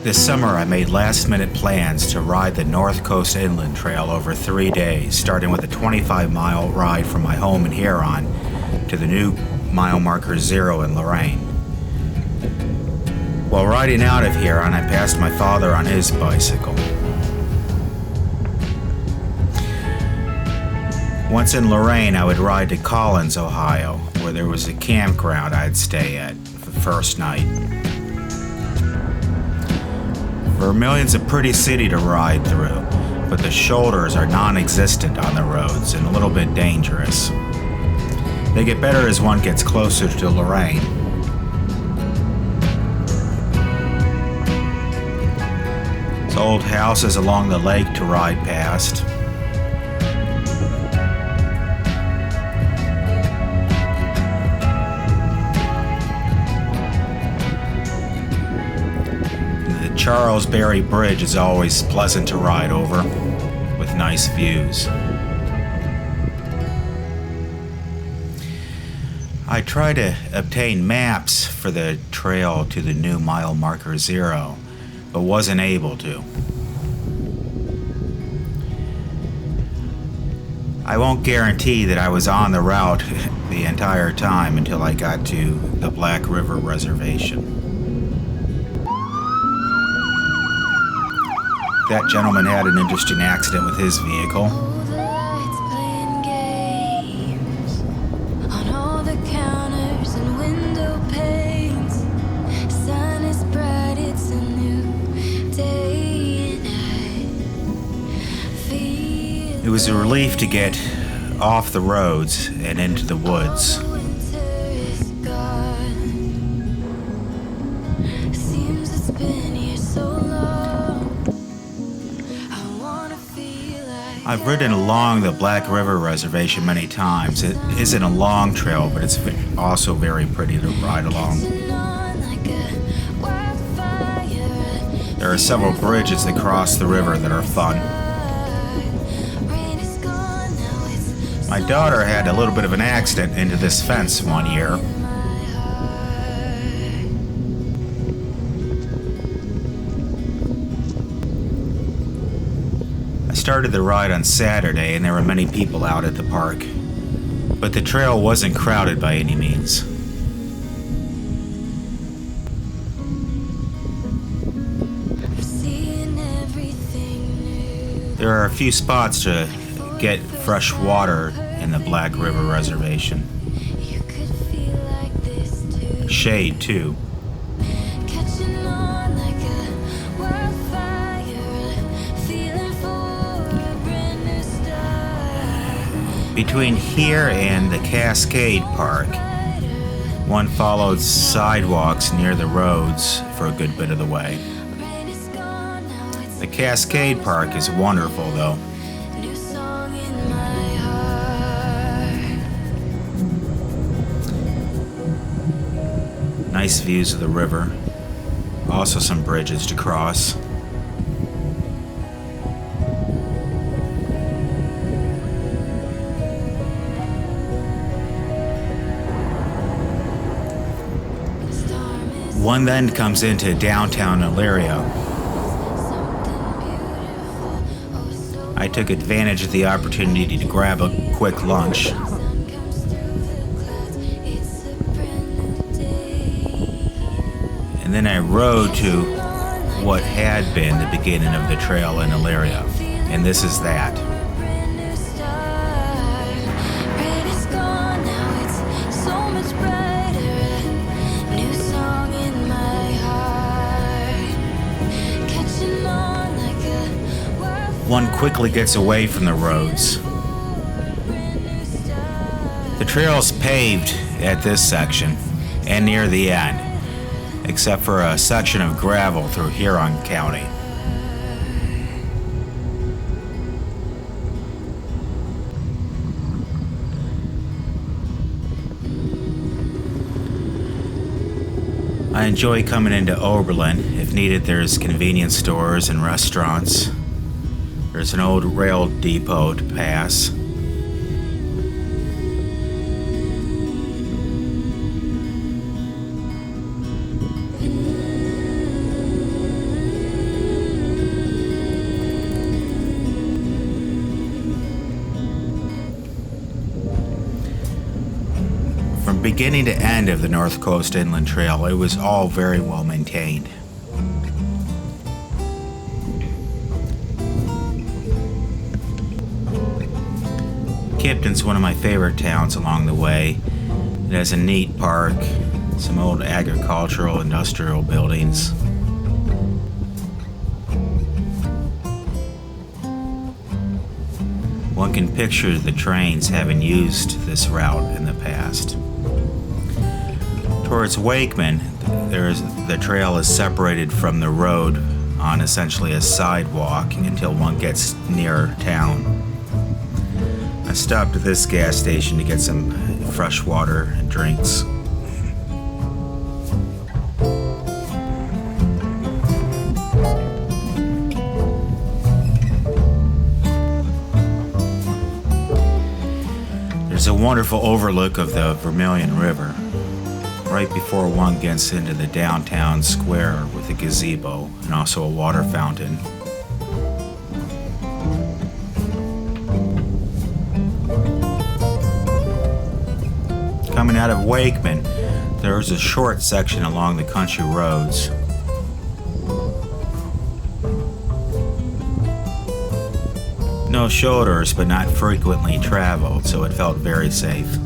This summer, I made last-minute plans to ride the North Coast Inland Trail over 3 days, starting with a 25-mile ride from my home in Huron to the new mile marker 0 in Lorain. While riding out of Huron, I passed my father on his bicycle. Once in Lorain, I would ride to Collins, Ohio, where there was a campground I'd stay at for the first night. Vermilion's a pretty city to ride through, but the shoulders are non-existent on the roads and a little bit dangerous. They get better as one gets closer to Lorain. There's old houses along the lake to ride past. Charles Berry Bridge is always pleasant to ride over, with nice views. I tried to obtain maps for the trail to the new mile marker 0, but wasn't able to. I won't guarantee that I was on the route the entire time until I got to the Black River Reservation. That gentleman had an interesting accident with his vehicle. It was a relief to get off the roads and into the woods. I've ridden along the Black River Reservation many times. It isn't a long trail, but it's also very pretty to ride along. There are several bridges that cross the river that are fun. My daughter had a little bit of an accident into this fence one year. I started the ride on Saturday and there were many people out at the park, but the trail wasn't crowded by any means. There are a few spots to get fresh water in the Black River Reservation. Shade, too. Between here and the Cascade Park, one followed sidewalks near the roads for a good bit of the way. The Cascade Park is wonderful, though. Nice views of the river. Also some bridges to cross. One then comes into downtown Elyria. I took advantage of the opportunity to grab a quick lunch. And then I rode to what had been the beginning of the trail in Elyria, and this is that. One quickly gets away from the roads. The trail's paved at this section and near the end, except for a section of gravel through Huron County. I enjoy coming into Oberlin. If needed, there's convenience stores and restaurants. There's an old rail depot to pass. beginning to end of the North Coast Inland Trail, it was all very well maintained. Kipton's one of my favorite towns along the way. It has a neat park, some old agricultural industrial buildings. One can picture the trains having used this route in the past. Towards Wakeman, the trail is separated from the road on essentially a sidewalk until one gets near town. I stopped at this gas station to get some fresh water and drinks. There's a wonderful overlook of the Vermilion River right before one gets into the downtown square with a gazebo and also a water fountain. Coming out of Wakeman, there's a short section along the country roads. No shoulders, but not frequently traveled, so it felt very safe.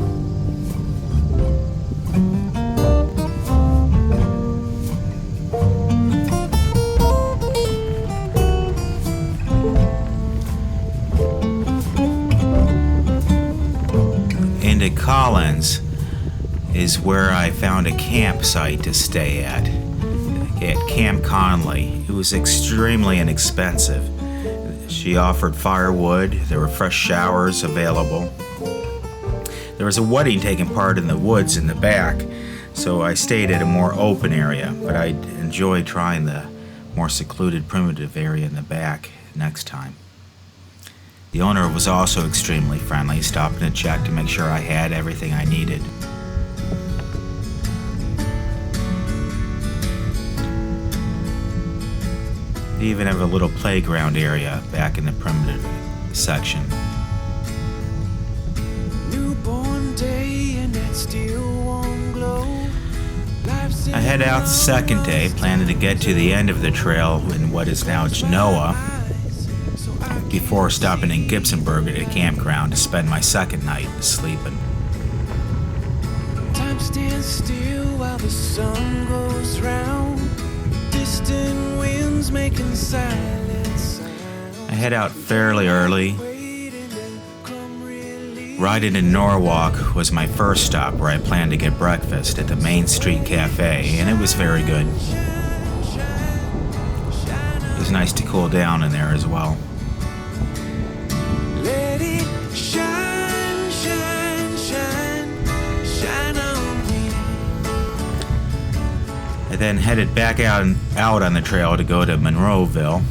Into Collins is where I found a campsite to stay at Camp Conley. It was extremely inexpensive. She offered firewood, there were fresh showers available. There was a wedding taking part in the woods in the back, so I stayed at a more open area, but I enjoyed trying the more secluded primitive area in the back next time. The owner was also extremely friendly, stopping to check to make sure I had everything I needed. They even have a little playground area back in the primitive section. Newborn day and that still warm glow. I head out the second day, planning to get to the end of the trail in what is now Genoa, before stopping in Gibsonberg at a campground to spend my second night sleeping. Time stands still while the sun goes round. Distant winds making silence. I head out fairly early. Riding in Norwalk was my first stop where I planned to get breakfast at the Main Street Cafe, and it was very good. It was nice to cool down in there as well. Let it shine, shine, shine, shine on me. I then headed back out on the trail to go to Monroeville.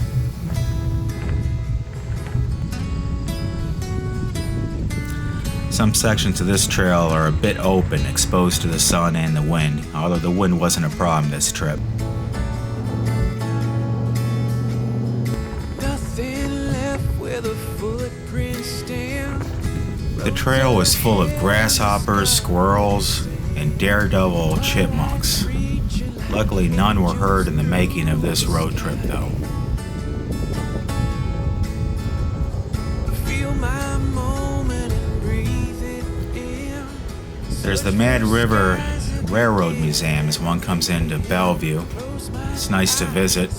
Some sections of this trail are a bit open, exposed to the sun and the wind, although the wind wasn't a problem this trip. The trail was full of grasshoppers, squirrels, and daredevil chipmunks. Luckily, none were heard in the making of this road trip, though. There's the Mad River Railroad Museum as one comes into Bellevue. It's nice to visit.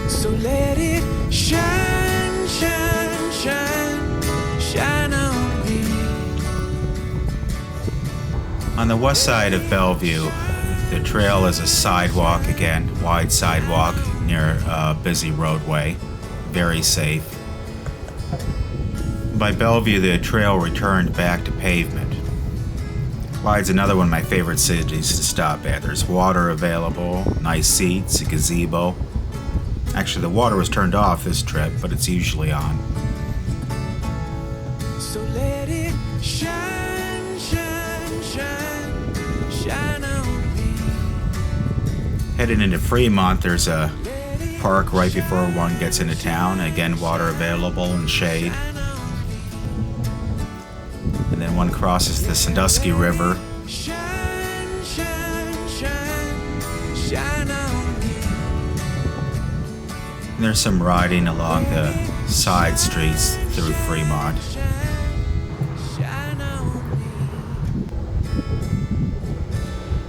So let it shine, shine, shine, shine on me. On the west side of Bellevue, the trail is a sidewalk again, wide sidewalk near a busy roadway, very safe. By Bellevue, the trail returned back to pavement. Clyde's another one of my favorite cities to stop at. There's water available, nice seats, a gazebo. Actually, the water was turned off this trip, but it's usually on. So let it shine, shine, shine, shine on me. Heading into Fremont, there's a park right before one gets into town. Again, water available and shade. And then one crosses the Sandusky River. And there's some riding along the side streets through Fremont.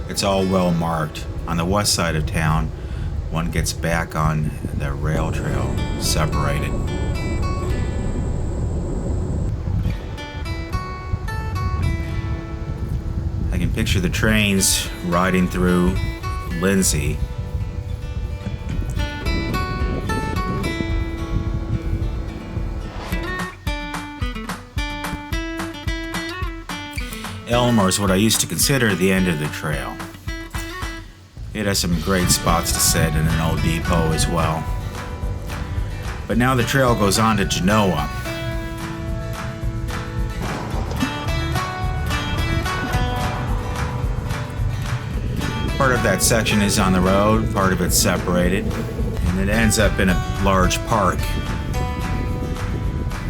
It's all well marked. On the west side of town, one gets back on the rail trail, separated. I can picture the trains riding through Lindsey. Elmore is what I used to consider the end of the trail. It has some great spots to sit and an old depot as well. But now the trail goes on to Genoa. Part of that section is on the road, part of it's separated, and it ends up in a large park.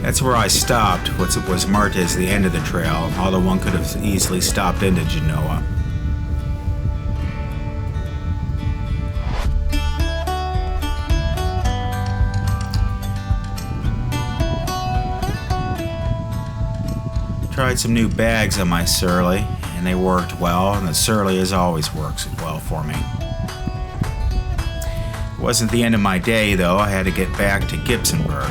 That's where I stopped, what was marked as the end of the trail, although one could have easily stopped into Genoa. Tried some new bags on my Surly, and they worked well, and the Surly as always works well for me. It wasn't the end of my day, though. I had to get back to Gibsonberg,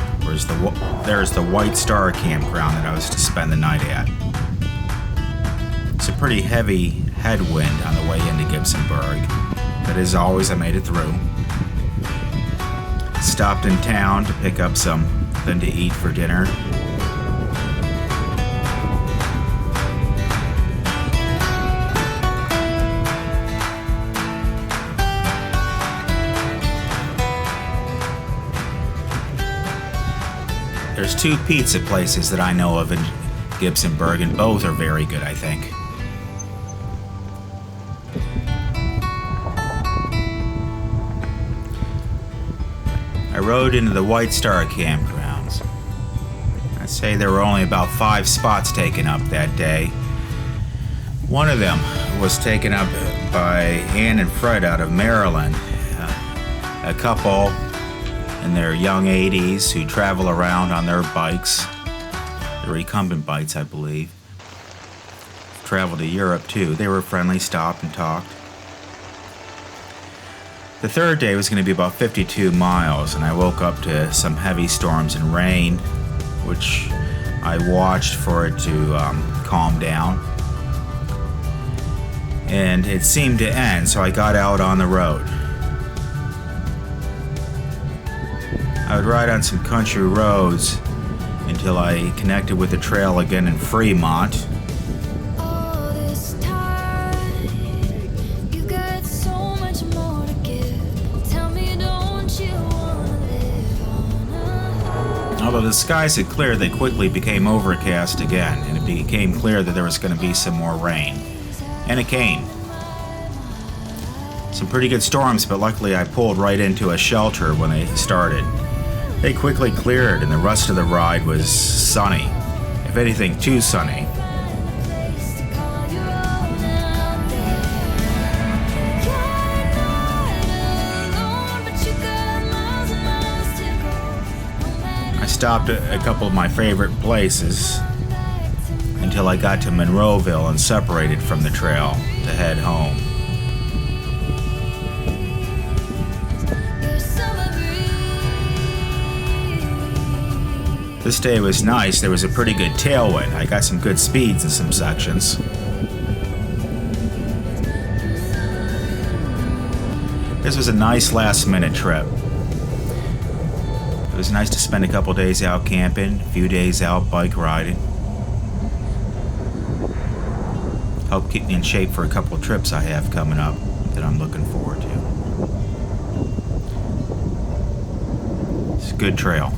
there's the Whitestar Campground that I was to spend the night at. It's a pretty heavy headwind on the way into Gibsonberg, but as always, I made it through. Stopped in town to pick up something to eat for dinner. There's two pizza places that I know of in Gibsonberg, and both are very good, I think. I rode into the Whitestar Campgrounds. I'd say there were only about 5 spots taken up that day. One of them was taken up by Ann and Fred out of Maryland, a couple in their young 80s who travel around on their bikes. They're recumbent bikes, I believe. Traveled to Europe too. They were friendly, stopped and talked. The third day was going to be about 52 miles, and I woke up to some heavy storms and rain, which I watched for it to calm down. And it seemed to end, so I got out on the road. I would ride on some country roads until I connected with the trail again in Fremont. Although the skies had cleared, they quickly became overcast again, and it became clear that there was going to be some more rain. And it came. Some pretty good storms, but luckily I pulled right into a shelter when they started. They quickly cleared, and the rest of the ride was sunny. If anything, too sunny. I stopped at a couple of my favorite places until I got to Monroeville and separated from the trail to head home. This day was nice. There was a pretty good tailwind. I got some good speeds in some sections. This was a nice last-minute trip. It was nice to spend a couple days out camping, a few days out bike riding. Helped keep me in shape for a couple of trips I have coming up that I'm looking forward to. It's a good trail.